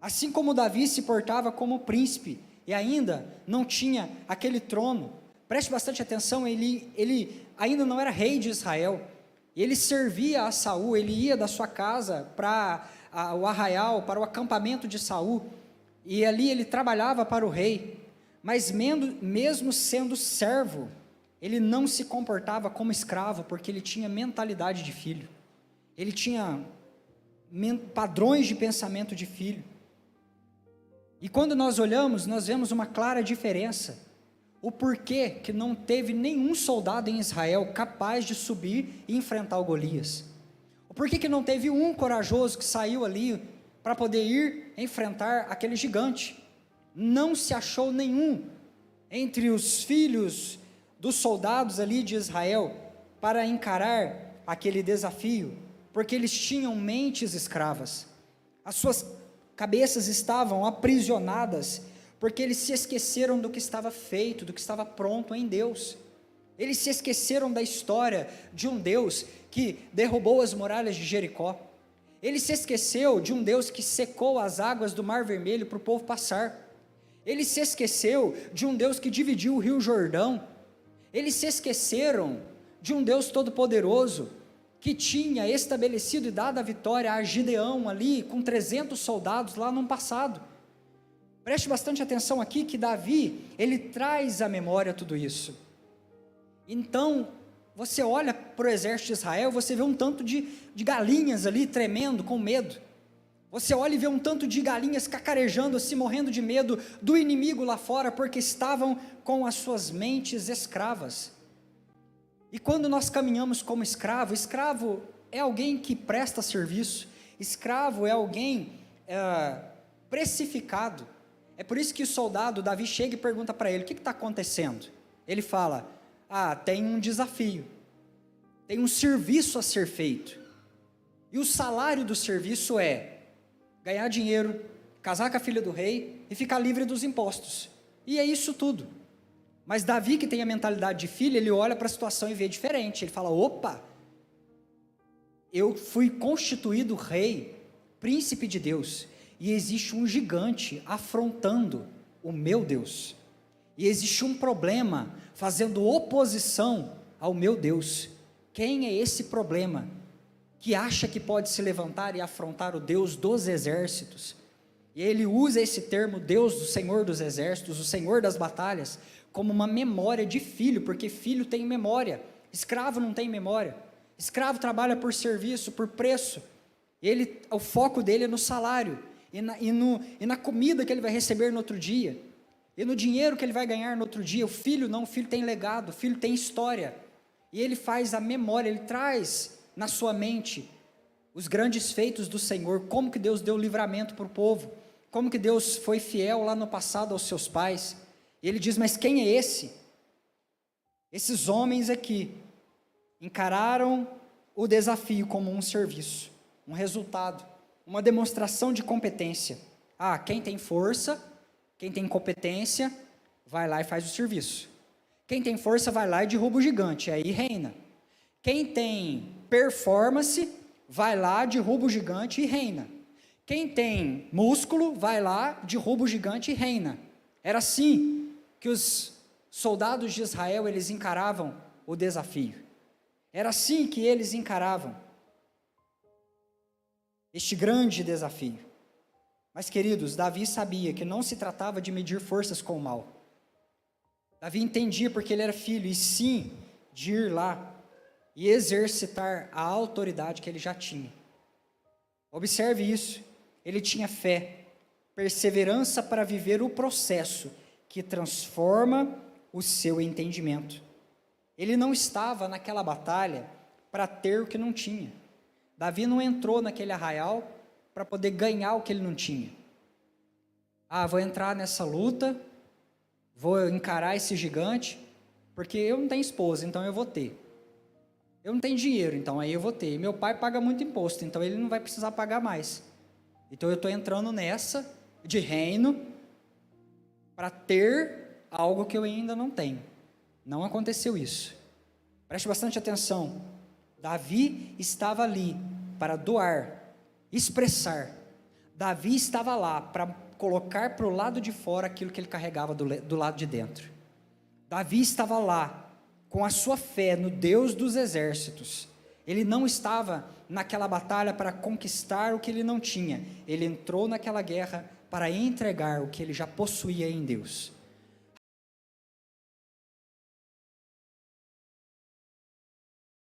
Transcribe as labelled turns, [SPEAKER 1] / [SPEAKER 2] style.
[SPEAKER 1] Assim como Davi se portava como príncipe e ainda não tinha aquele trono, preste bastante atenção, ele ainda não era rei de Israel, ele servia a Saul, ele ia da sua casa para o arraial, para o acampamento de Saul, e ali ele trabalhava para o rei, mas mesmo sendo servo, ele não se comportava como escravo, porque ele tinha mentalidade de filho, ele tinha padrões de pensamento de filho. E quando nós olhamos, nós vemos uma clara diferença, o porquê que não teve nenhum soldado em Israel capaz de subir e enfrentar o Golias, o porquê que não teve um corajoso que saiu ali para poder ir enfrentar aquele gigante, não se achou nenhum entre os filhos dos soldados ali de Israel para encarar aquele desafio, porque eles tinham mentes escravas, as suas cabeças estavam aprisionadas, porque eles se esqueceram do que estava feito, do que estava pronto em Deus, eles se esqueceram da história de um Deus que derrubou as muralhas de Jericó, ele se esqueceu de um Deus que secou as águas do Mar Vermelho para o povo passar, ele se esqueceu de um Deus que dividiu o Rio Jordão, eles se esqueceram de um Deus todo-poderoso, que tinha estabelecido e dado a vitória a Gideão ali, com 300 soldados lá no passado. Preste bastante atenção aqui que Davi, ele traz à memória tudo isso. Então, você olha para o exército de Israel, você vê um tanto de galinhas ali tremendo com medo. Você olha e vê um tanto de galinhas cacarejando assim, morrendo de medo do inimigo lá fora, porque estavam com as suas mentes escravas. E quando nós caminhamos como escravo, escravo é alguém que presta serviço, escravo é alguém precificado. É por isso que o soldado, Davi, chega e pergunta para ele, o que está acontecendo? Ele fala, tem um desafio, tem um serviço a ser feito, e o salário do serviço é ganhar dinheiro, casar com a filha do rei e ficar livre dos impostos, e é isso tudo. Mas Davi, que tem a mentalidade de filho, ele olha para a situação e vê diferente, ele fala, opa, eu fui constituído rei, príncipe de Deus, e existe um gigante afrontando o meu Deus, e existe um problema fazendo oposição ao meu Deus. Quem é esse problema que acha que pode se levantar e afrontar o Deus dos exércitos? E ele usa esse termo, Deus do Senhor dos exércitos, o Senhor das batalhas, como uma memória de filho, porque filho tem memória, escravo não tem memória, escravo trabalha por serviço, por preço, o foco dele é no salário, e na comida que ele vai receber no outro dia, e no dinheiro que ele vai ganhar no outro dia. O filho não, o filho tem legado, o filho tem história, e ele faz a memória, ele traz na sua mente os grandes feitos do Senhor, como que Deus deu livramento para o povo, como que Deus foi fiel lá no passado aos seus pais, e ele diz, mas quem é esse? Esses homens aqui, encararam o desafio como um serviço, um resultado, uma demonstração de competência. Quem tem força, quem tem competência, vai lá e faz o serviço. Quem tem força vai lá e derruba o gigante, aí reina. Quem tem performance, vai lá, derruba o gigante e reina. Quem tem músculo, vai lá, derruba o gigante e reina. Era assim que os soldados de Israel, eles encaravam o desafio. Era assim que eles encaravam este grande desafio. Mas, queridos, Davi sabia que não se tratava de medir forças com o mal. Davi entendia porque ele era filho, e sim, de ir lá e exercitar a autoridade que ele já tinha. Observe isso, ele tinha fé, perseverança para viver o processo que transforma o seu entendimento. Ele não estava naquela batalha para ter o que não tinha. Davi não entrou naquele arraial para poder ganhar o que ele não tinha. Vou entrar nessa luta, vou encarar esse gigante, porque eu não tenho esposa, então eu vou ter. Eu não tenho dinheiro, então aí eu vou ter. Meu pai paga muito imposto, então ele não vai precisar pagar mais. Então eu estou entrando nessa de reino para ter algo que eu ainda não tenho. Não aconteceu isso. Preste bastante atenção. Davi estava ali para doar, expressar Davi estava lá para colocar para o lado de fora aquilo que ele carregava do lado de dentro. Davi estava lá com a sua fé no Deus dos exércitos. Ele não estava naquela batalha para conquistar o que ele não tinha. Ele entrou naquela guerra para entregar o que ele já possuía em Deus.